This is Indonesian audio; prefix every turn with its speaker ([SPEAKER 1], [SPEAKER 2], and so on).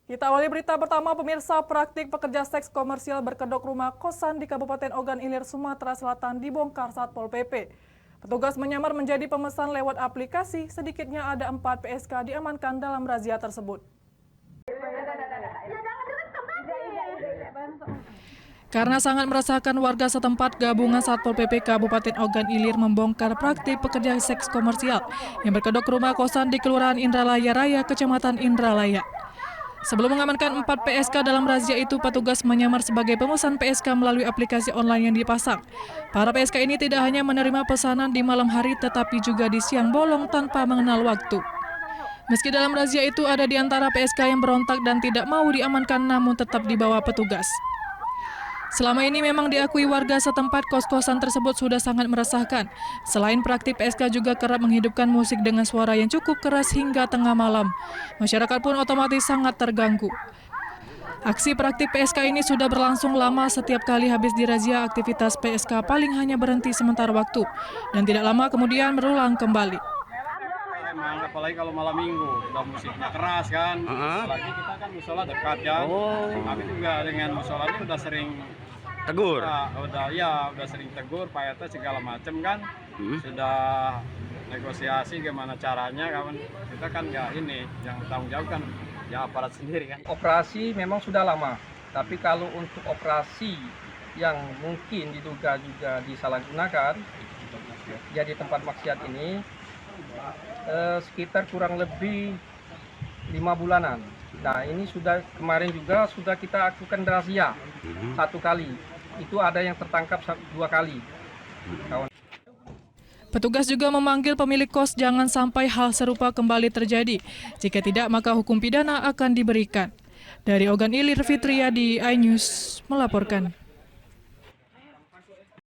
[SPEAKER 1] Kita awali berita pertama, pemirsa. Praktik pekerja seks komersial berkedok rumah kosan di Kabupaten Ogan Ilir, Sumatera Selatan dibongkar Satpol PP. Petugas menyamar menjadi pemesan lewat aplikasi, sedikitnya ada 4 PSK diamankan dalam razia tersebut. Karena sangat meresahkan warga setempat, gabungan Satpol PP Kabupaten Ogan Ilir membongkar praktik pekerja seks komersial yang berkedok rumah kosan di Kelurahan Indralaya Raya, Kecamatan Indralaya. Sebelum mengamankan 4 PSK dalam razia itu, petugas menyamar sebagai pemesan PSK melalui aplikasi online yang dipasang. Para PSK ini tidak hanya menerima pesanan di malam hari, tetapi juga di siang bolong tanpa mengenal waktu. Meski dalam razia itu ada di antara PSK yang berontak dan tidak mau diamankan, namun tetap dibawa petugas. Selama ini memang diakui warga setempat, kos-kosan tersebut sudah sangat meresahkan. Selain praktik, PSK juga kerap menghidupkan musik dengan suara yang cukup keras hingga tengah malam. Masyarakat pun otomatis sangat terganggu. Aksi praktik PSK ini sudah berlangsung lama. Setiap kali habis dirazia, aktivitas PSK paling hanya berhenti sementara waktu dan tidak lama kemudian berulang kembali.
[SPEAKER 2] Apalagi kalau malam minggu, udah musiknya keras kan. Apalagi kita kan musola dekat kan. Kami juga dengan musolanya udah sering tegur. Udah sering tegur, Pak RT segala macam kan. Sudah negosiasi gimana caranya, kawan. Kita kan nggak ini, yang tanggung jawab kan ya aparat sendiri kan.
[SPEAKER 3] Operasi memang sudah lama, tapi kalau untuk operasi yang mungkin diduga juga disalahgunakan, jadi tempat maksiat ini sekitar kurang lebih 5 bulanan. Nah, ini sudah kemarin juga sudah kita lakukan razia 1 kali. Itu ada yang tertangkap 2 kali.
[SPEAKER 1] Petugas juga memanggil pemilik kos jangan sampai hal serupa kembali terjadi. Jika tidak, maka hukum pidana akan diberikan. Dari Ogan Ilir, Fitriya di iNews melaporkan.